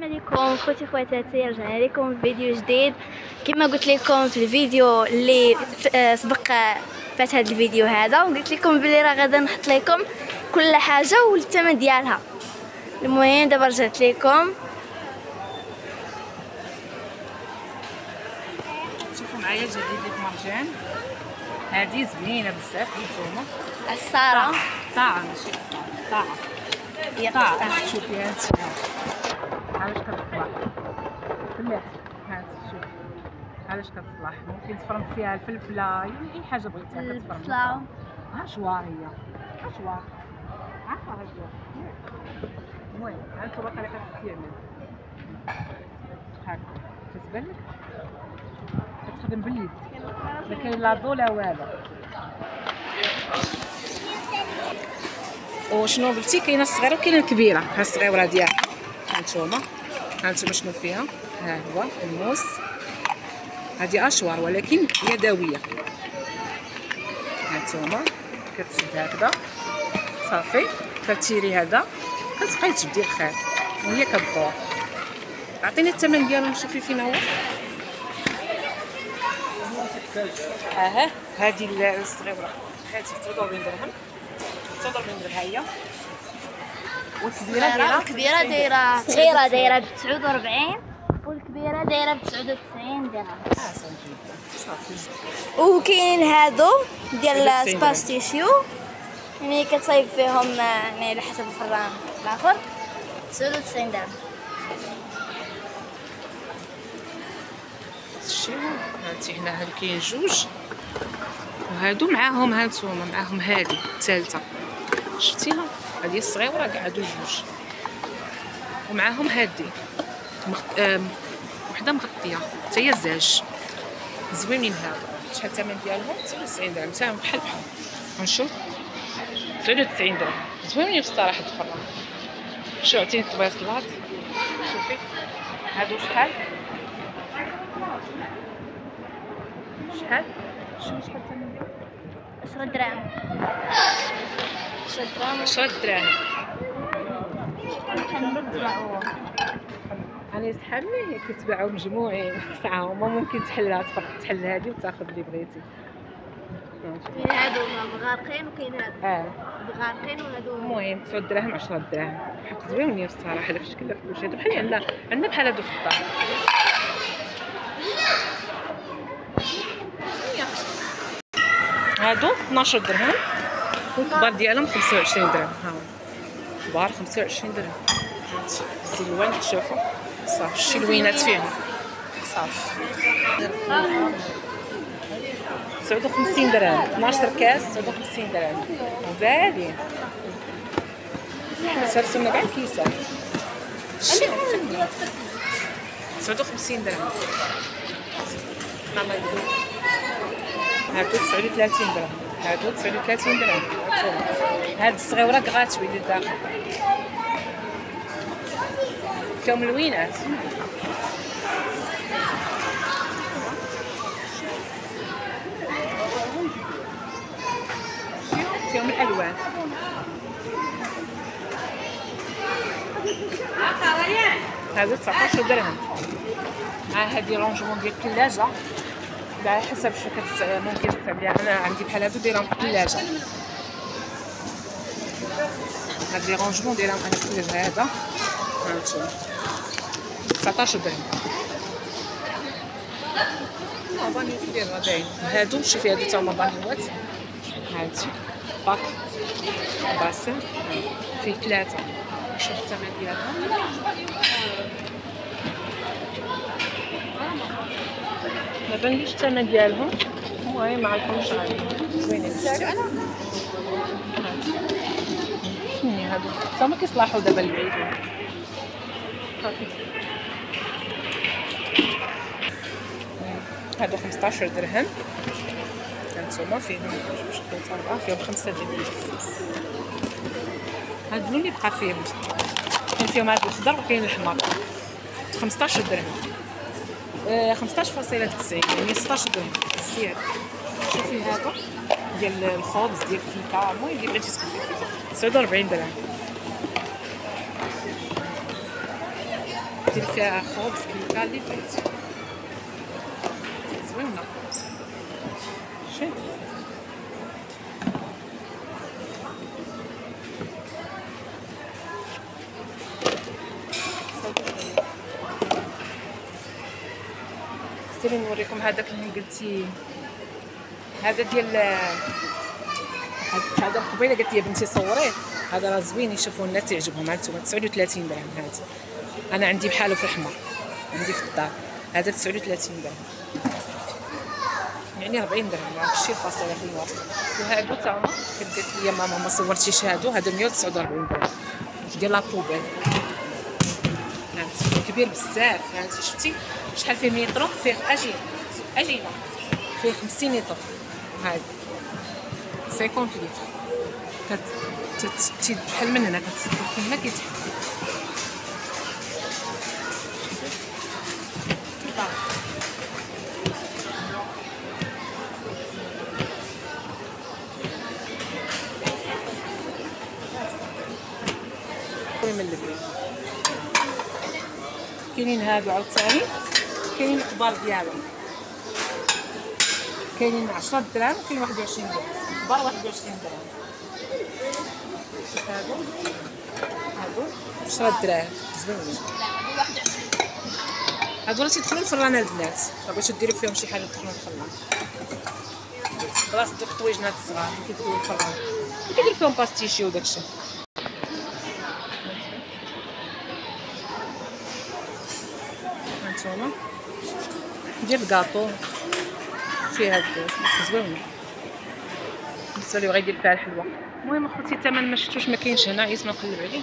السلام عليكم خوتي خواتاتي، رجعنا لكم بفيديو جديد. كما قلت لكم في الفيديو اللي سبق فات هذا الفيديو هذا، وقلت لكم بلي راه غادا نحط لكم كل حاجه والثمن ديالها. المهم دابا رجعت لكم. شوفوا معايا جبت لك مرجان، هذه زوينه بزاف هانتوما. الساره طاعه ماشي طاعه طاعه. شوفي هانتي علاش كتصلح فلاح، هانتي شوفي علاش كتصلح. ممكن تفرم فيها الفلفله، اي حاجه بغيتيها كتفرم. البصله ها شوار، هي ها شوار، عارفه ها شوار. المهم هانتوما طريقه التعمل هاكا كتبان لك، كتخدم باليد، ما كاين لا ضو لا والو. وشنو قلتي؟ كاينه الصغيره وكاينه الكبيره. ها الصغيره ديالها هانتوما، هانتوما شنو فيها. ها هو الموس، هذه اشوار ولكن يدويه. هانتوما كتسد هكذا صافي، كتيري هذا كتبقاي تجبدي الخيط وهي كدور. عطيني الثمن ديالهم، شوفي فين هو. هذه الصغيره هذه 49 درهم، 49 درهم هي. والكبيره دايره، الكبيره دايره، الصغيره دايره ب 49 والكبيره دايره ب 99 درهم. صافي. وكاين هادو ديال سباستيشيو، يعني كتصايب فيهم يعني على حسب الفران الاخر 99 درهم. شتي هانتي هنا هاد كاين جوج، وهادو معاهم هانتوما معاهم هادي الثالثه. شفتيها هادي الصغيره كاع هادو جوج، ومعاهم هادي وحده مغطيه حتى هي زاج. زوينين هادو. شحال الثمن ديالهم؟ 99 درهم تاعهم بحال بحال. نشوف 99 درهم زوينين بصراحه الفران. شو عطيني الطبيصلات، شوفي هادو شحال شحال الثمن ديالهم؟ 10 دراهم 10 دراهم 10 دراهم. كنبيعوهم. انا صحابي كيتباعوا مجموعين ساعه، هما ممكن تحلها تحل هذه وتاخذ اللي بغيتي. كاين هادو مغارقين وكاين هادو مغارقين وهادو. المهم 9 دراهم 10 دراهم حق زوينين الصراحه. داك الشيء كله في كلشي. هادو بحال عندنا بحال هادو في الدار. هادو 12 درهم والكبار ديالهم 25 درهم. ها هو كبار 25 درهم. الزلوان تشوفوا صافي شي لوينات فيهم صافي. 59 درهم 12 كاس 59 درهم غاليين. حنا سرسلنا كاع الكيسات 59 درهم. هادو 39 درهم، هادو 39 درهم. هاد الصغيره كغاتوي اللي داخل فيهم لوينات. فيهم الالوان. هادو 19 درهم. مع هادي رونجمون ديال الثلاجه على حسب شنو ممكن تستعمليها. انا عندي بحال هادو دايرهم في الثلاجه. هاد لي رونجمون دايرهم انا في الثلاجه. هذا هانتوما 19 درهم. بانيوات كبير غاديين هادو. شوفي هادو تا هما بانيوات. هانتي باك باسين فيه 3. شوف الثمن ديالهم. ما بانليش الثمن ديالهم، المهم ما عرفتهمش عليهم. زوينين بزاف. شنو هادو تا هما كيصلاحوا دابا العيد صافي. هادو 15 درهم. هانتوما فيهم جوج 3 4 فيهم 5 ديال البيس. هادو اللي بقى فيهم كاين فيهم هاد الخضر وكاين الحمر. 15 درهم 15.90 يعني 16 درهم زياد. شوفي هذا ديال الخبز ديال الكيكه، المهم اللي بغيتي تخدمي فيه 49 درهم. دير فيها خبز كيكه اللي بغيتي زوينه شي سيري نوريكم هذاك اللي قلتي هذا ديال هذا قبيله قالت لي بنتي صوريه هذا راه زوين يشوفوا الناس يعجبهم. هانتوما 39 درهم هذا انا عندي بحاله في الحمر عندي في الدار هذا ب 39 درهم يعني 40 درهم راه شي فاصله في الوسط. وهادو تا هما قالت لي ماما ما صورتيش هادو هذا 149 درهم ديال لابوبيل هانتي كبير بزاف هانتي شفتي شحال فيه متر فيه اجينه فيه 50 لتر هذا 50 لتر بحال من هنا كتدخل هنا كيتحط من البيت. كاينين هادو عاوتاني كاينين الكبار ديالهم كاينين 10 دراهم وكاين 21 درهم الكبار 21 درهم هادو 10 دراهم زوينين هادو راه تيدخلوا الفران البنات راه بغيتو ديروا فيهم شي حاجه تدخلوا الفران بلاص دوك الطويجنات الصغار كيدخلوا الفران كيديروا فيهم باستيشي وداكشي. هانتوما ديال الكاطو فيها هاد زوينه بالنسبه لي بغا يدير فيها الحلوه. المهم اخوتي الثمن ما شفتوش ما كاينش هنا عييت ما نقلب عليه